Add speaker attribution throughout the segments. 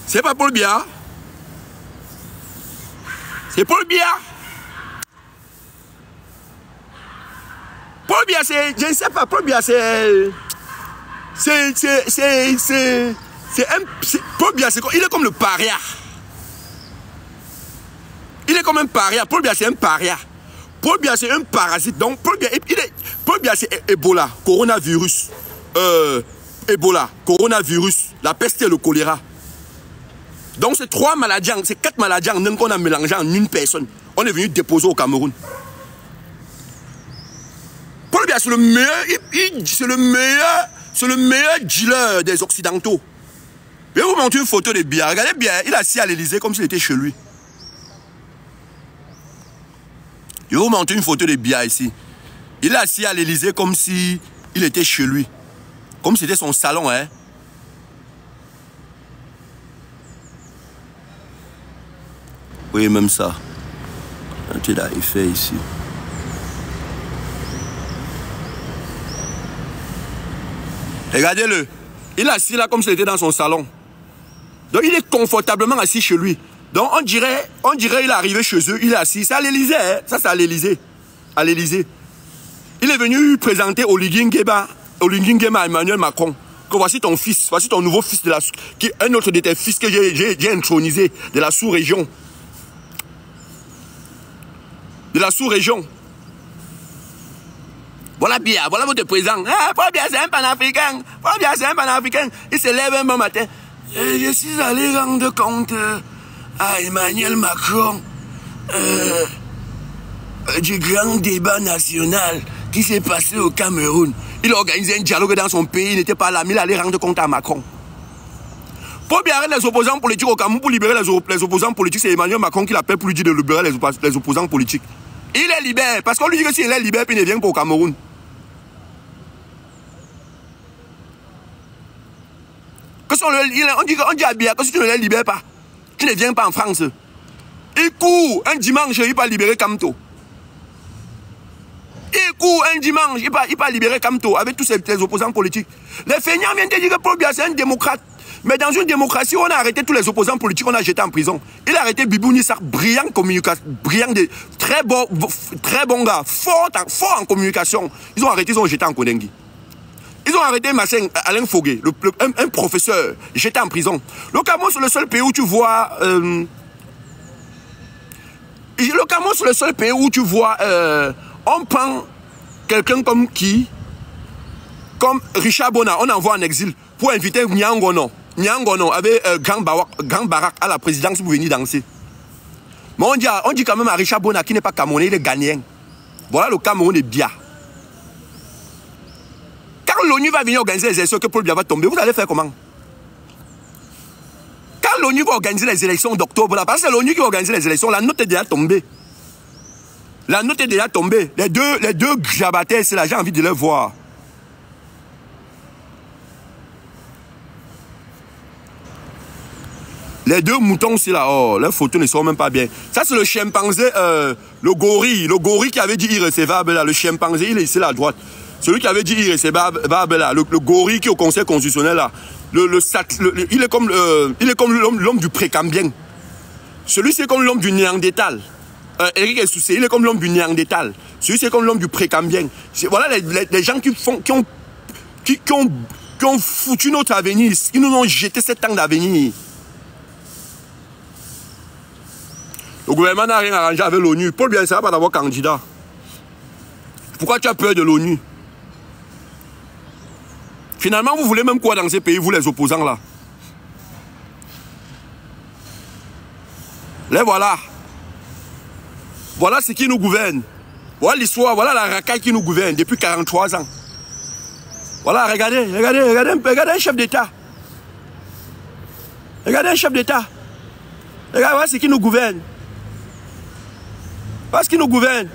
Speaker 1: C'est pas Paul Biya. C'est Paul Biya. Paul Biya, c'est... Je ne sais pas, Paul Biya, c'est... Paul Biya, il est comme le paria. Il est comme un paria. Paul Biya, c'est un paria. Paul Biya, c'est un parasite. Donc, Paul Biya, c'est Ebola, coronavirus. Ebola, coronavirus, la peste et le choléra. Donc, c'est 3 maladies, c'est 4 maladies qu'on a mélangées en une personne. On est venu déposer au Cameroun. Paul Biya, c'est le meilleur dealer des Occidentaux. Je vais vous montrer une photo de Biya. Regardez Biya, il est assis à l'Élysée comme s'il était chez lui. Je vais vous montrer une photo de Biya ici. Il est assis à l'Élysée comme s'il était chez lui. Comme si c'était son salon, hein. Oui, même ça. Tu l'as fait ici. Regardez-le. Il est assis là comme s'il était dans son salon. Donc il est confortablement assis chez lui. Donc on dirait il est arrivé chez eux, il est assis. C'est à l'Élysée, hein? Ça c'est à l'Élysée. À l'Élysée. Il est venu présenter Oligui Nguema à Emmanuel Macron. Que voici ton fils, voici ton nouveau fils de la... Qui est un autre de tes fils que j'ai intronisé de la sous-région. De la sous-région. Voilà Biya, voilà votre président. Ah, Paul Biya, c'est un panafricain. Paul Biya, c'est un panafricain. Il se lève un bon matin. Je suis allé rendre compte à Emmanuel Macron du grand débat national qui s'est passé au Cameroun. Il a organisé un dialogue dans son pays, il n'était pas là, mais il allait rendre compte à Macron. Pour libérer les opposants politiques au Cameroun, pour libérer les opposants politiques, c'est Emmanuel Macron qui l'appelle pour lui dire de libérer les opposants politiques. Il est libéré, parce qu'on lui dit que s'il est libéré, puis il ne vient pas au Cameroun. On dit à Biya que si tu ne les libères pas, tu ne viens pas en France. Il court un dimanche, il va libérer Kamto. Il court un dimanche, il va libérer Kamto avec tous ses opposants politiques. Les feignants viennent te dire que Paul Biya c'est un démocrate. Mais dans une démocratie, on a arrêté tous les opposants politiques, on a jeté en prison. Il a arrêté Bibou Nissar, brillant communication, très bon gars, fort en communication. Ils ont arrêté, ils ont jeté en Kondengi. Ils ont arrêté Alain Fogué, un professeur, jeté en prison. Le Cameroun, c'est le seul pays où tu vois... le Cameroun, c'est le seul pays où tu vois... on prend quelqu'un comme qui? Comme Richard Bona, on envoie en exil pour inviter Nyangono avec Grand Barak à la présidence pour venir danser. Mais on dit quand même à Richard Bona qui n'est pas Camerounais, il est Ghanéen. Voilà le Cameroun est bien. Quand l'ONU va venir organiser les élections que Paul Biya va tomber, vous allez faire comment? Quand l'ONU va organiser les élections d'octobre, parce que c'est l'ONU qui va organiser les élections, la note est déjà tombée. La note est déjà tombée. Les deux Jabatais, c'est là, j'ai envie de les voir. Les deux moutons, c'est là. Oh, leurs photos ne sont même pas bien. Ça, c'est le chimpanzé, le gorille qui avait dit irrécevable là. Le chimpanzé, il est ici là à droite. Celui qui avait dit irrécevable là. Le gorille qui est au Conseil constitutionnel là. Il est comme l'homme du précambien. Celui-ci est comme l'homme du Néandertal. Eric Essoussé, il est comme l'homme du Néandertal. Celui-ci est comme l'homme du précambien. Voilà les gens qui ont foutu notre avenir. Ils nous ont jeté 7 ans d'avenir. Le gouvernement n'a rien arrangé avec l'ONU. Paul Biya ne sera pas d'avoir candidat. Pourquoi tu as peur de l'ONU? Finalement, vous voulez même quoi dans ces pays, vous les opposants là? Les voilà. Voilà ce qui nous gouverne. Voilà l'histoire, voilà la racaille qui nous gouverne depuis 43 ans. Voilà, regardez un chef d'État. Regardez un chef d'État. Regardez, voilà ce qui nous gouverne. Voilà ce qui nous gouverne.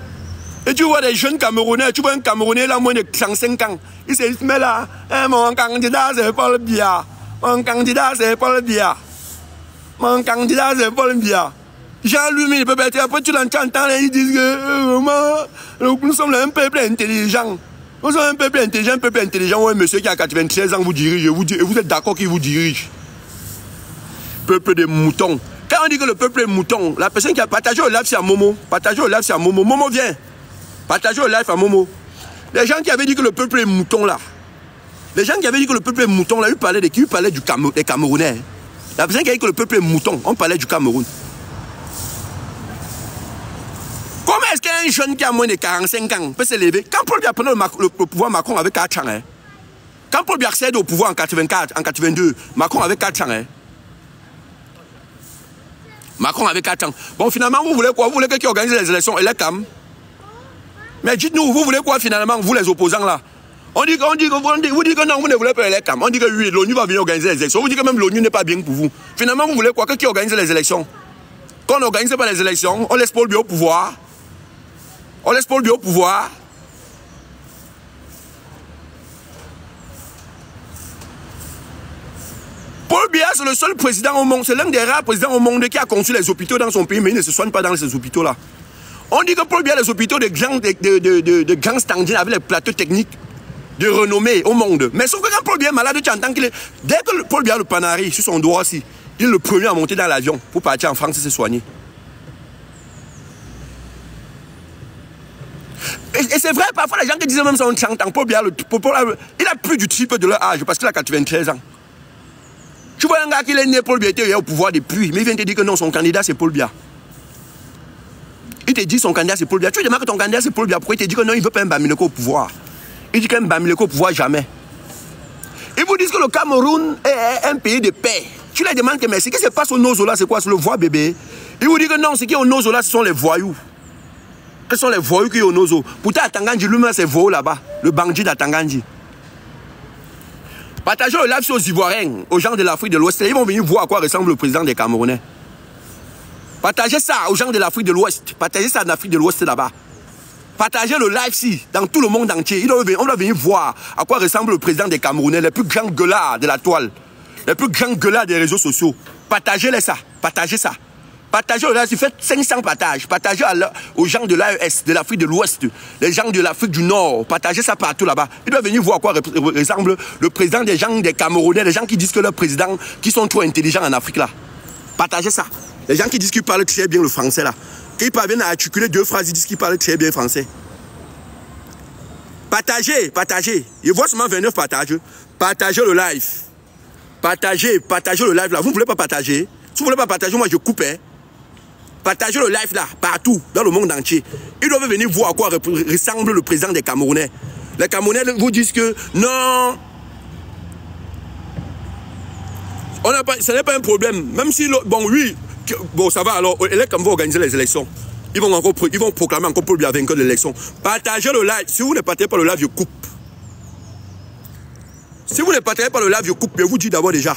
Speaker 1: Et tu vois des jeunes Camerounais, tu vois un Camerounais là, moins de 105 ans. Il se met là, hein, mon candidat c'est Paul Biya. Mon candidat c'est Paul Biya. Mon candidat c'est Paul Biya. Jean-Louis, il peut être, après tu l'entends, ils disent que nous sommes un peuple intelligent. Nous sommes un peuple intelligent, ouais, monsieur qui a 93 ans vous dirige, et vous êtes d'accord qu'il vous dirige. Peuple de moutons. Quand on dit que le peuple est mouton, la personne qui a partagé le live, c'est à Momo. Partagez le live, c'est à Momo. Momo vient. Partagez le live à Momo. Les gens qui avaient dit que le peuple est mouton là. Les gens qui avaient dit que le peuple est mouton là, ils parlaient de qui? Ils parlaient des Camerounais. La personne qui a dit que le peuple est mouton, on parlait du Cameroun. Comment est-ce qu'un jeune qui a moins de 45 ans peut se lever? Quand Paul Biya prenait le pouvoir, Macron avait 4 ans. Hein? Quand Paul Biya accède au pouvoir en 84, en 82, Macron avait 4 ans. Hein? Macron avait 4 ans. Bon, finalement, vous voulez quoi? Vous voulez qui organise les élections et les CAM? Mais dites-nous, vous voulez quoi finalement, vous les opposants là? Vous dites que non, vous ne voulez pas les CAM. On dit que oui, l'ONU va venir organiser les élections. Vous dites que même l'ONU n'est pas bien pour vous. Finalement, vous voulez quoi? Qui organise les élections? Quand on n'organise pas les élections, on laisse Paul Biya au pouvoir. On laisse Paul Biya au pouvoir. Paul Biya, c'est le seul président au monde, c'est l'un des rares présidents au monde qui a construit les hôpitaux dans son pays, mais il ne se soigne pas dans ces hôpitaux-là. On dit que Paul Biya a les hôpitaux de grands standards avec les plateaux techniques de renommée au monde. Mais sauf que quand Paul Biya est malade, tu entends qu'il est... Dès que Paul Biya a le panari sur son doigt aussi, il est le premier à monter dans l'avion pour partir en France et se soigner. Et c'est vrai, parfois les gens qui disaient même son 100 ans, Paul Biya, il a plus du type de leur âge parce qu'il a 93 ans. Tu vois un gars qui est né, Paul Biya était au pouvoir depuis, mais il vient te dire que non, son candidat c'est Paul Biya. Il te dit son candidat c'est Paul Biya. Tu lui demandes que ton candidat c'est Paul Biya, pourquoi il te dit que non, il ne veut pas un Bamileko au pouvoir? Il dit qu'un Bamileko au pouvoir jamais. Ils vous disent que le Cameroun est un pays de paix. Tu leur demandes que mais ce qui se passe au Nozola, c'est quoi? C'est le voie bébé. Ils vous disent que non, ce qui est au Nozola, ce sont les voyous. Ce sont les voyous qui sont au Nozo. Pourtant, à Tangandji, lui-même, c'est voyou là-bas. Le bandit d'Atangandji. Partagez le live sur aux Ivoiriens, aux gens de l'Afrique de l'Ouest. Ils vont venir voir à quoi ressemble le président des Camerounais. Partagez ça aux gens de l'Afrique de l'Ouest. Partagez ça en Afrique de l'Ouest là-bas. Partagez le live-ci dans tout le monde entier. On doit venir voir à quoi ressemble le président des Camerounais, les plus grands gueulards de la toile, les plus grands gueulards des réseaux sociaux. Partagez-les ça. Partagez ça. Partagez le live, faites 500 partages. Partagez aux gens de l'AES, de l'Afrique de l'Ouest, les gens de l'Afrique du Nord. Partagez ça partout là-bas. Ils doivent venir voir à quoi ressemble le président des gens des Camerounais, les gens qui disent que leurs présidents, qui sont trop intelligents en Afrique là. Partagez ça. Les gens qui disent qu'ils parlent très bien le français là. Quand ils parviennent à articuler 2 phrases, ils disent qu'ils parlent très bien français. Partagez, partagez. Je vois seulement 29 partages. Partagez le live. Partagez le live là. Vous ne voulez pas partager? Si vous ne voulez pas partager, moi je coupe. Hein. Partagez le live là, partout, dans le monde entier. Ils doivent venir voir à quoi ressemble le président des Camerounais. Les Camerounais vous disent que non, ce n'est pas un problème. Même si, bon oui, bon ça va alors, les Camerounais vont organiser les élections. Ils vont proclamer encore Paul Biya vainqueur de l'élection. Partagez le live. Si vous ne partagez pas le live, je coupe. Si vous ne partagez pas le live, je coupe. Je vous dis d'abord déjà.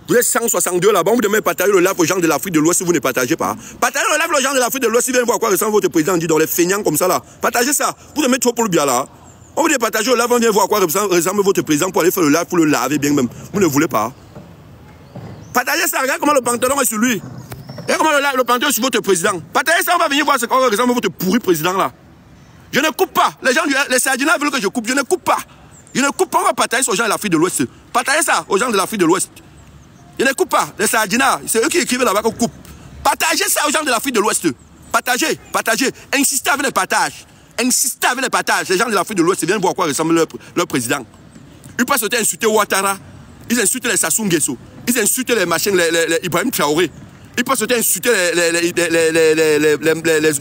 Speaker 1: Vous êtes 162 là-bas, vous devez partager le live aux gens de l'Afrique de l'Ouest si vous ne partagez pas. Partagez le live aux gens de l'Afrique de l'Ouest si vous viennent voir quoi ressemble votre président dit dans les feignants comme ça là. Partagez ça. Vous devez mettre trop pour le bien là. On vous dit partager le live, on vient voir quoi ressemble votre président pour aller faire le live, pour le laver bien même. Vous ne voulez pas. Partagez ça, regarde comment le pantalon est sur lui. Regarde comment le pantalon est sur votre président. Partagez ça, on va venir voir ce qu'on ressemble votre pourri président là. Je ne coupe pas. Les gens, les Sardinats veulent que je coupe. Je ne coupe pas. Je ne coupe pas, on va partager ça aux gens de l'Afrique de l'Ouest. Partagez ça aux gens de l'Afrique de l'Ouest. Je ne coupe pas. Les Sardinats, c'est eux qui écrivent là-bas qu'on coupe. Partagez ça aux gens de l'Afrique de l'Ouest. Partagez, partagez. Insistez avec les partages. Insistez avec les partages. Les gens de l'Afrique de l'Ouest viennent voir à quoi ressemble leur président. Ils peuvent insulter Ouattara. Ils insultent les Sassou Nguesso. Ils insultent les machines, les Ibrahim Traoré. Ils peuvent insulter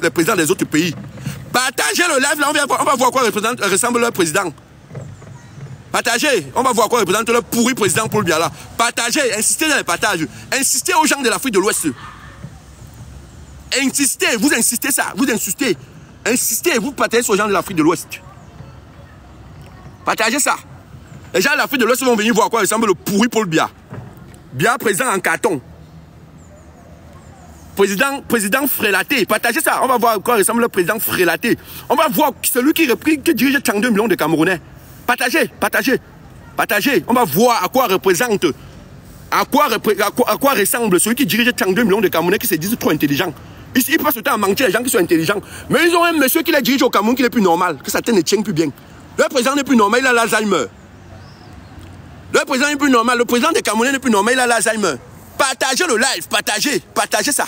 Speaker 1: les présidents des autres pays. Partagez le live là, on va voir à quoi ressemble leur président. Partagez, on va voir quoi représente le pourri président Paul Biya là. Partagez, insistez dans les partages. Insistez aux gens de l'Afrique de l'Ouest. Insistez, vous insistez ça, vous insistez. Insistez, vous partagez aux gens de l'Afrique de l'Ouest. Partagez ça. Les gens de l'Afrique de l'Ouest vont venir voir quoi ressemble le pourri Paul Biya. Biya président en carton. Président frélaté. Partagez ça, on va voir quoi ressemble le président frélaté. On va voir celui qui dirige 32 millions de Camerounais. Partagez, partagez, partagez. On va voir à quoi représente, à quoi ressemble celui qui dirige 32 millions de Camerounais qui se disent trop intelligents. Ils passent le temps à mentir les gens qui sont intelligents. Mais ils ont un monsieur qui les dirige au Cameroun qui est plus normal, que sa tête ne tient plus bien. Le président n'est plus normal, il a l'Alzheimer. Le président n'est plus normal. Le président des Camerounais n'est plus normal. Il a l'Alzheimer. Partagez le live. Partagez ça.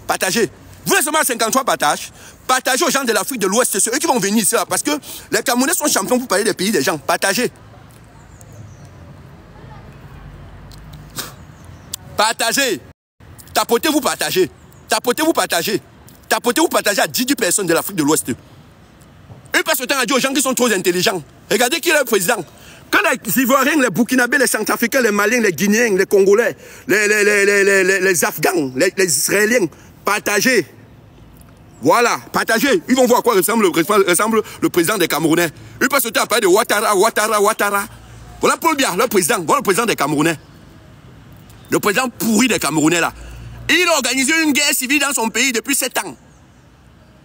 Speaker 1: Partagez. Vous êtes seulement 53 partages. Partagez aux gens de l'Afrique de l'Ouest. C'est eux qui vont venir ici. Parce que les Camerounais sont champions pour parler des pays des gens. Partagez. Partagez. Tapotez-vous, partagez. Tapotez-vous, partagez. Tapotez-vous, partagez à 10 personnes de l'Afrique de l'Ouest. Ils passent le temps à dire aux gens qui sont trop intelligents. Regardez qui est le président. Quand les Ivoiriens, les Burkinabés, les Centrafricains, les Maliens, les Guinéens, les Congolais, les Afghans, les Israéliens, partagez. Voilà, partagez. Ils vont voir à quoi ressemble le président des Camerounais. Ils passent le temps à parler de Ouattara. Voilà Paul Biya, le président. Voilà le président des Camerounais. Le président pourri des Camerounais là. Il a organisé une guerre civile dans son pays depuis 7 ans.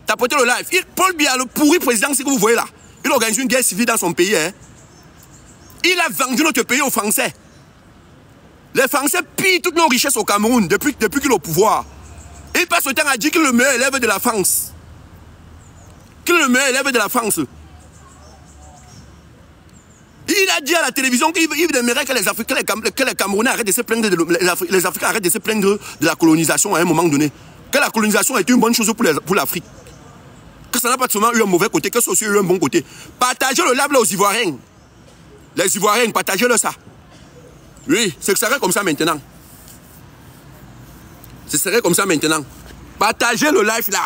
Speaker 1: Tapotez le live. Paul Biya, le pourri président, c'est que vous voyez là. Il a organisé une guerre civile dans son pays. Hein. Il a vendu notre pays aux Français. Les Français pillent toutes nos richesses au Cameroun depuis qu'il est au pouvoir. Il passe le temps à dire qu'il est le meilleur élève de la France. Qu'il est le meilleur élève de la France. Il a dit à la télévision qu'il aimerait que les Africains, que les Camerounais arrêtent de se plaindre les Africains arrêtent de se plaindre de la colonisation à un moment donné. Que la colonisation est une bonne chose pour l'Afrique. Que ça n'a pas seulement eu un mauvais côté, que ça a aussi eu un bon côté. Partagez le live là aux Ivoiriens. Les Ivoiriens, partagez-le ça. Oui, ce serait comme ça maintenant. Ce serait comme ça maintenant. Partagez le live là.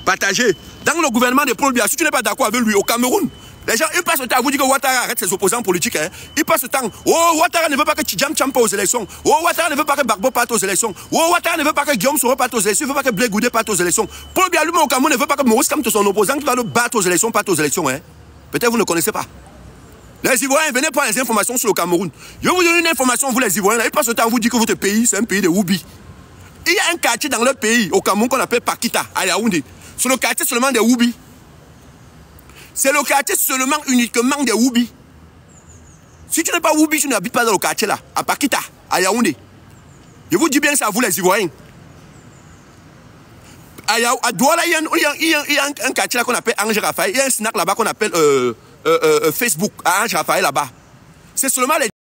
Speaker 1: Partagez. Dans le gouvernement de Paul Biya, si tu n'es pas d'accord avec lui, au Cameroun, les gens, ils passent le temps à vous dire que Ouattara arrête ses opposants politiques. Hein. Ils passent le temps. Oh, Ouattara ne veut pas que Tidjam Tcham parte aux élections. Oh, Ouattara ne veut pas que Gbagbo parte aux élections. Oh, Ouattara ne veut pas que Guillaume Soro parte aux élections. Il ne veut pas que Blé Goudé parte aux élections. Paul Biya, lui-même au Cameroun, ne veut pas que Maurice Kamto, son opposant, qui va le battre aux élections, parte aux élections. Hein. Peut-être vous ne connaissez pas. Les Ivoiriens, venez prendre les informations sur le Cameroun. Je vais vous donner une information, vous les Ivoiriens. Ils passent le temps à vous dire que votre pays, c'est un pays de Woubi. Il y a un quartier dans leur pays, au Cameroun, qu'on appelle Pakita, à Yaoundé. C'est le quartier seulement des Woubi. C'est le quartier seulement uniquement des Woubi. Si tu n'es pas Woubi, tu n'habites pas dans le quartier là, à Pakita, à Yaoundé. Je vous dis bien ça à vous les Ivoiriens. À Douala, il y a un quartier là qu'on appelle Ange Raphaël. Il y a un snack là-bas qu'on appelle Facebook, à Ange Raphaël là-bas. C'est seulement les